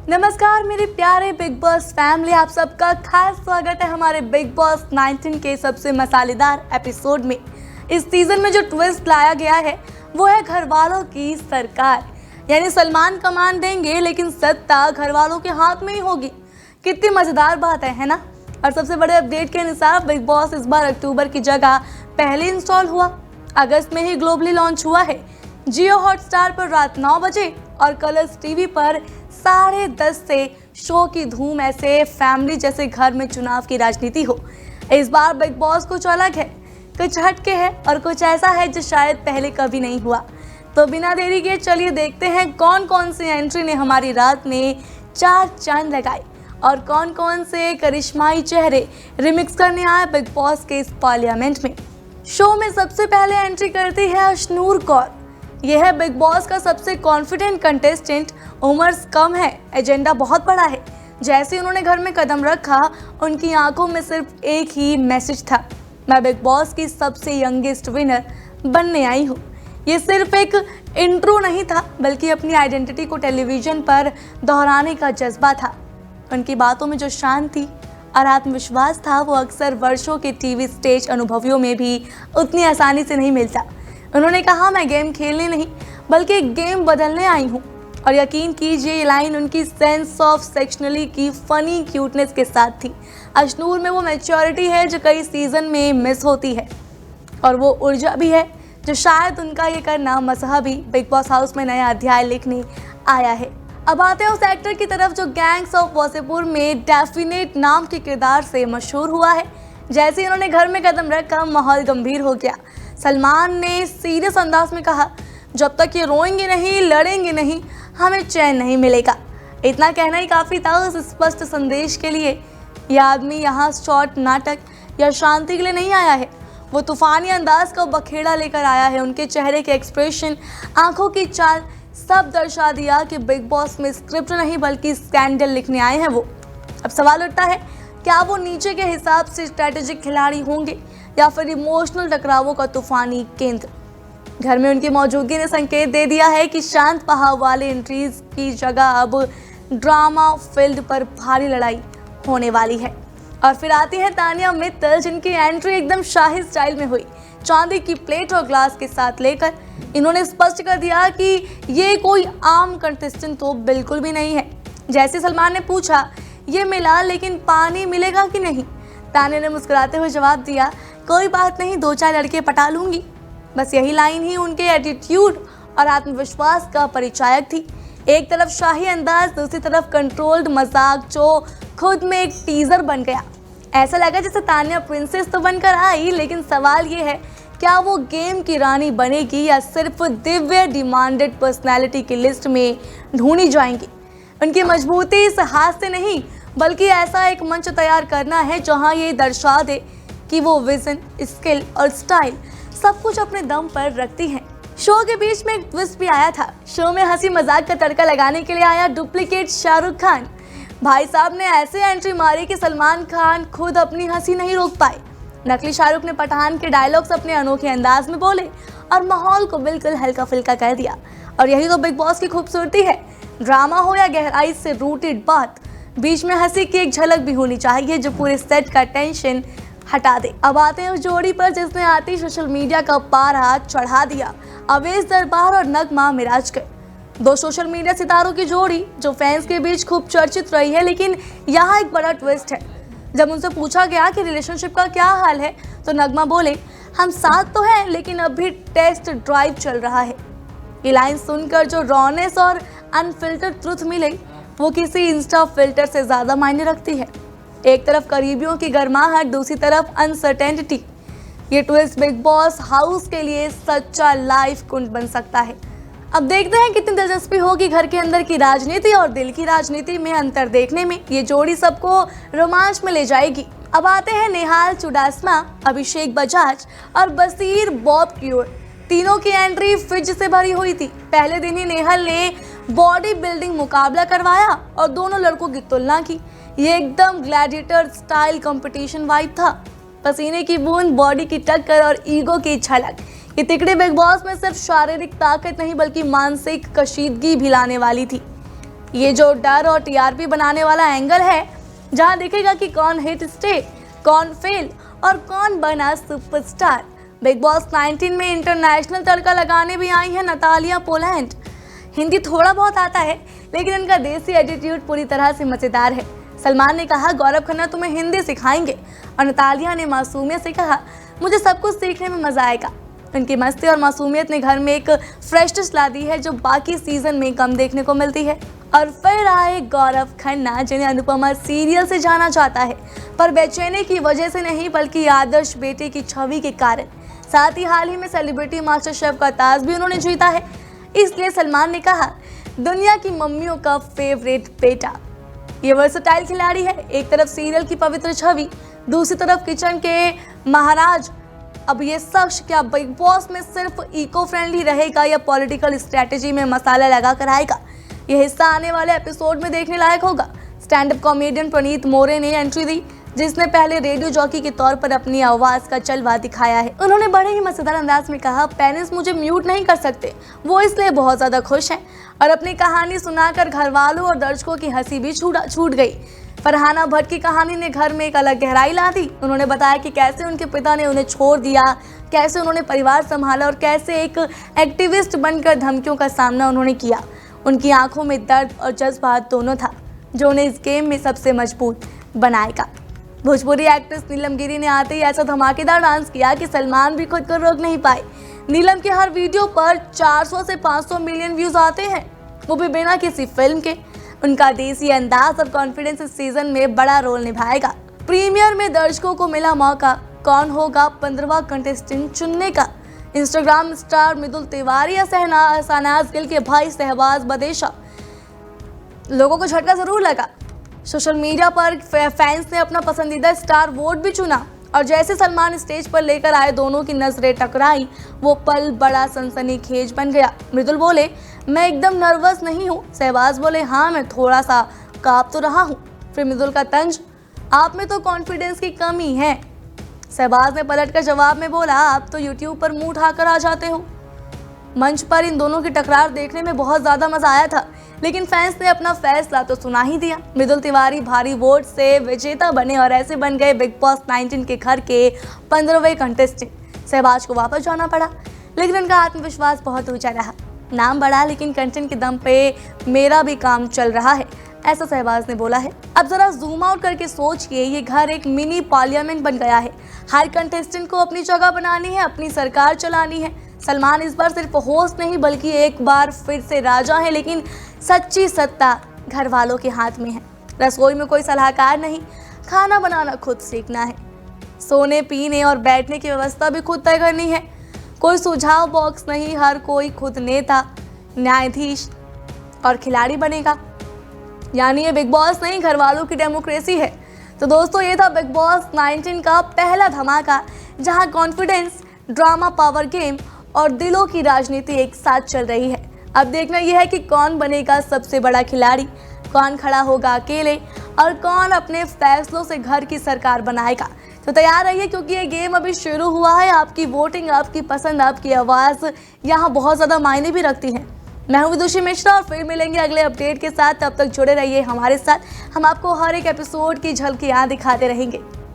नमस्कार मेरे प्यारे बिग बॉस फैमिली, आप सबका खास स्वागत है हमारे बिग बॉस 19 के सबसे मसालेदार एपिसोड में। इस सीजन में जो ट्विस्ट लाया गया है वो है घर वालों की सरकार। यानी सलमान कमान देंगे लेकिन सत्ता घर वालों के हाथ में ही होगी। कितनी मजेदार बात है ना। और सबसे बड़े अपडेट के अनुसार बिग बॉस इस बार अक्टूबर की जगह पहले इंस्टॉल हुआ। अगस्त में ही ग्लोबली लॉन्च हुआ है। जियो हॉटस्टार पर रात 9 बजे और कलर्स टीवी पर 10:30 से शो की धूम ऐसे फैमिली जैसे घर में चुनाव की राजनीति हो। इस बार बिग बॉस कुछ अलग है, कुछ हटके है और कुछ ऐसा है जो शायद पहले कभी नहीं हुआ। तो बिना देरी के चलिए देखते हैं कौन कौन सी एंट्री ने हमारी रात में 4 चांद लगाए और कौन कौन से करिश्माई चेहरे रिमिक्स करने आए बिग बॉस के इस पार्लियामेंट में। शो में सबसे पहले एंट्री करती है अशनूर कौर। यह है बिग बॉस का सबसे कॉन्फिडेंट कंटेस्टेंट। उम्र कम है, एजेंडा बहुत बड़ा है। जैसे उन्होंने घर में कदम रखा, उनकी आंखों में सिर्फ एक ही मैसेज था, मैं बिग बॉस की सबसे यंगेस्ट विनर बनने आई हूँ। ये सिर्फ एक इंट्रो नहीं था, बल्कि अपनी आइडेंटिटी को टेलीविजन पर दोहराने का जज्बा था। उनकी बातों में जो शांति और आत्मविश्वास था वो अक्सर वर्षों के टीवी स्टेज अनुभवियों में भी उतनी आसानी से नहीं मिलता। उन्होंने कहा, मैं गेम खेलने नहीं बल्कि एक गेम बदलने आई हूँ। और यकीन कीजिए ये लाइन उनकी सेंस ऑफ सेक्शनली की फनी क्यूटनेस के साथ थी। अशनूर में वो मैच्योरिटी है जो कई सीजन में मिस होती है और वो ऊर्जा भी है जो शायद उनका ये करना मजहबी बिग बॉस हाउस में नया अध्याय लिखने आया है। अब आते हैं उस एक्टर की तरफ जो गैंग्स ऑफ वासेपुर में डेफिनेट नाम के किरदार से मशहूर हुआ है। जैसे ही उन्होंने घर में कदम रखा, माहौल गंभीर हो गया। सलमान ने सीरियस अंदाज में कहा, जब तक ये रोएंगे नहीं, लड़ेंगे नहीं, हमें चैन नहीं मिलेगा। इतना कहना ही काफ़ी था उस स्पष्ट संदेश के लिए। यह आदमी यहाँ शॉर्ट नाटक या शांति के लिए नहीं आया है, वो तूफानी अंदाज का बखेड़ा लेकर आया है। उनके चेहरे के एक्सप्रेशन, आंखों की चाल सब दर्शा दिया कि बिग बॉस में स्क्रिप्ट नहीं बल्कि स्कैंडल लिखने आए हैं वो। अब सवाल उठता है, क्या वो नीचे के हिसाब से स्ट्रैटेजिक खिलाड़ी होंगे या फिर इमोशनल टकरावों का तूफानी केंद्र। घर में उनकी मौजूदगी ने संकेत दे दिया है कि शांत बहाव वाले एंट्रीज की जगह अब ड्रामा फील्ड पर भारी लड़ाई होने वाली है। और फिर आती है तानिया मित्तल, जिनकी एंट्री एकदम शाही स्टाइल में हुई। चांदी की प्लेट और ग्लास के साथ लेकर इन्होंने स्पष्ट कर दिया कि ये कोई आम कंटेस्टेंट तो बिल्कुल भी नहीं है। जैसे सलमान ने पूछा, ये मिला लेकिन पानी मिलेगा कि नहीं, तानिया ने मुस्कुराते हुए जवाब दिया, कोई बात नहीं, 2-4 लड़के पटा लूंगी। बस यही लाइन ही उनके एटीट्यूड और आत्मविश्वास का परिचायक थी। एक तरफ शाही अंदाज, दूसरी तरफ कंट्रोल्ड मजाक जो खुद में एक टीजर बन गया। ऐसा लगा जैसे तानिया प्रिंसेस तो बनकर आई, लेकिन सवाल ये है, क्या वो गेम की रानी बनेगी या सिर्फ दिव्य डिमांडेड पर्सनैलिटी की लिस्ट में ढूंढी जाएंगी। उनकी मजबूती इस हाथ से नहीं बल्कि ऐसा एक मंच तैयार करना है जहां ये दर्शा दे कि वो विजन, स्किल और स्टाइल सब कुछ अपने दम पर रखती हैं। शो के बीच में एक ट्विस्ट भी आया था। शो में हंसी मजाक का तड़का लगाने के लिए आया डुप्लीकेट शाहरुख खान। भाई साहब ने ऐसे एंट्री मारी कि सलमान खान खुद अपनी हंसी नहीं रोक पाए। नकली शाहरुख ने पठान के डायलॉग्स अपने अनोखे अंदाज में बोले और माहौल को बिल्कुल हल्का फुल्का कर दिया। और यही तो बिग बॉस की खूबसूरती है। ड्रामा हो या गहराई से रूटेड बात, बीच में हंसी की एक झलक भी होनी चाहिए जो पूरे सेट का टेंशन हटा दे। अब आते हैं उस जोड़ी पर जिसने आते ही सोशल मीडिया का पारा चढ़ा दिया, अवेश दरबार और नगमा मिराजकर। 2 सोशल मीडिया सितारों की जोड़ी जो फैंस के बीच खूब चर्चित रही है, लेकिन यहाँ एक बड़ा ट्विस्ट है। जब उनसे पूछा गया कि रिलेशनशिप का क्या हाल है तो नगमा बोले, हम साथ तो हैं लेकिन अभी टेस्ट ड्राइव चल रहा है। ये लाइन सुनकर जो रॉनेस और अनफिल्टर्ड ट्रुथ मिले वो किसी इंस्टा फिल्टर से ज़्यादा मायने रखती है। एक तरफ करीबियों की गर्माहट, दूसरी तरफ अनसर्टेनिटी। ये ट्विस्ट बिग बॉस हाउस के लिए सच्चा लाइफ कुंड बन सकता है। अब देखते हैं कितनी दिलचस्पी होगी घर के अंदर की राजनीति और दिल की राजनीति में अंतर देखने में। ये जोड़ी सबको रोमांच में ले जाएगी। अब आते हैं नेहाल चुडासमा, अभिषेक बजाज और बसीर बॉब की ओर। तीनों की एंट्री फिज से भरी हुई थी। पहले दिन ही नेहाल ने बॉडी बिल्डिंग मुकाबला करवाया और दोनों लड़कों की तुलना की। ये एकदम ग्लैडिएटर स्टाइल कंपटीशन वाइब था। पसीने की बूंद, बॉडी की टक्कर और ईगो की झलक। ये तिकड़े बिग बॉस में सिर्फ शारीरिक ताकत नहीं बल्कि मानसिक कशीदगी भी लाने वाली थी। ये जो डर और टीआरपी बनाने वाला एंगल है, जहां दिखेगा कि कौन हिट स्टे, कौन फेल और कौन बना सुपरस्टार। बिग बॉस 19 में इंटरनेशनल तड़का लगाने भी आई है नतालिया पोलैंड। हिंदी थोड़ा बहुत आता है, लेकिन इनका देसी एटीट्यूड पूरी तरह से मजेदार है। सलमान ने कहा गौरव खन्ना तुम्हें हिंदी सिखाएंगे, और नतालिया ने मासूमियत से कहा मुझे सब कुछ सीखने में मजा आएगा। उनकी मस्ती और मासूमियत ने घर में एक फ्रेशनेस ला दी है जो बाकी सीजन में कम देखने को मिलती है। और फिर आए गौरव खन्ना, जिन्हें अनुपमा सीरियल से जाना जाता है, पर बेचैनी की वजह से नहीं बल्कि आदर्श बेटे की छवि के कारण। साथ ही हाल ही में सेलिब्रिटी मास्टर शेफ का ताज भी उन्होंने जीता है। इसलिए सलमान ने कहा दुनिया की मम्मियों का फेवरेट बेटा। ये वर्सेटाइल खिलाड़ी है, एक तरफ सीरियल की पवित्र छवि, दूसरी तरफ किचन के महाराज। अब ये शख्स क्या बिग बॉस में सिर्फ इको फ्रेंडली रहेगा या पॉलिटिकल स्ट्रेटेजी में मसाला लगा कर आएगा? यह हिस्सा आने वाले एपिसोड में देखने लायक होगा। स्टैंड अप कॉमेडियन प्रणीत मोरे ने एंट्री दी, जिसने पहले रेडियो जॉकी के तौर पर अपनी आवाज का जलवा दिखाया है। उन्होंने बड़े ही मजेदार अंदाज में कहा पेरेंट्स मुझे म्यूट नहीं कर सकते, वो इसलिए बहुत ज्यादा खुश हैं। और अपनी कहानी सुनाकर घर वालों और दर्शकों की हंसी भी छूट गई। फरहाना भट्ट की कहानी ने घर में एक अलग गहराई ला दी। उन्होंने बताया कि कैसे उनके पिता ने उन्हें छोड़ दिया, कैसे उन्होंने परिवार संभाला और कैसे एक एक्टिविस्ट बनकर धमकियों का सामना उन्होंने किया। उनकी आंखों में दर्द और जज्बात दोनों था, जो उन्हें इस गेम में सबसे मजबूत बनाएगा। भोजपुरी एक्ट्रेस नीलम गिरी ने आते ही ऐसा धमाकेदार डांस किया कि सलमान भी खुद को रोक नहीं पाए। नीलम के हर वीडियो पर 400 से 500 मिलियन व्यूज आते हैं, वो भी बिना किसी फिल्म के। उनका देसी अंदाज और कॉन्फिडेंस इस सीजन में बड़ा रोल निभाएगा। प्रीमियर में दर्शकों को मिला मौका, कौन होगा 15वां कंटेस्टेंट चुनने का? इंस्टाग्राम स्टार मृदुल तिवारी या शहनाज गिल के भाई शहबाज बदेशा? लोगों को झटका जरूर लगा। सोशल मीडिया पर फैंस ने अपना पसंदीदा स्टार वोट भी चुना, और जैसे सलमान स्टेज पर लेकर आए, दोनों की नजरें टकराई। वो पल बड़ा सनसनीखेज बन गया। मृदुल बोले मैं एकदम नर्वस नहीं हूँ। शहबाज बोले हाँ मैं थोड़ा सा कांप तो रहा हूँ। फिर मृदुल का तंज आप में तो कॉन्फिडेंस की कमी है। शहबाज ने पलट कर जवाब में बोला आप तो यूट्यूब पर मुंह उठाकर आ जाते हो। मंच पर इन दोनों की टकरार देखने में बहुत ज्यादा मजा आया था, लेकिन फैंस ने अपना फैसला तो सुना ही दिया। मृदुल तिवारी भारी वोट से विजेता बने और ऐसे बन गए बिग बॉस 19 के घर के 15वें कंटेस्टेंट। शहबाज को वापस जाना पड़ा, लेकिन उनका आत्मविश्वास बहुत ऊंचा रहा। नाम बढ़ा, लेकिन कंटेंट के दम पे मेरा भी काम चल रहा है, ऐसा शहबाज ने बोला है। अब जरा जूम आउट करके सोचिए, ये घर एक मिनी पार्लियामेंट बन गया है। हर कंटेस्टेंट को अपनी जगह बनानी है, अपनी सरकार चलानी है। सलमान इस बार सिर्फ होस्ट नहीं बल्कि एक बार फिर से राजा है, लेकिन सच्ची सत्ता घर वालों के हाथ में है। रसोई में कोई सलाहकार नहीं, खाना बनाना खुद सीखना है। सोने पीने और बैठने की व्यवस्था भी खुद तय करनी है। कोई सुझाव बॉक्स नहीं, हर कोई खुद नेता, न्यायाधीश और खिलाड़ी बनेगा। यानी ये बिग बॉस नहीं, घर वालों की डेमोक्रेसी है। तो दोस्तों, ये था बिग बॉस 19 का पहला धमाका, जहां कॉन्फिडेंस, ड्रामा, पावर गेम और दिलों की राजनीति एक साथ चल रही है। अब देखना यह है कि कौन बनेगा सबसे बड़ा खिलाड़ी, कौन खड़ा होगा अकेले और कौन अपने फैसलों से घर की सरकार बनाएगा। तो तैयार रहिए, क्योंकि ये गेम अभी शुरू हुआ है। आपकी वोटिंग, आपकी पसंद, आपकी आवाज़ यहाँ बहुत ज़्यादा मायने भी रखती है। मैं हूँ विदुषी मिश्रा और फिर मिलेंगे अगले अपडेट के साथ। तब तक जुड़े रहिए हमारे साथ, हम आपको हर एक एपिसोड की झलकियाँ दिखाते रहेंगे।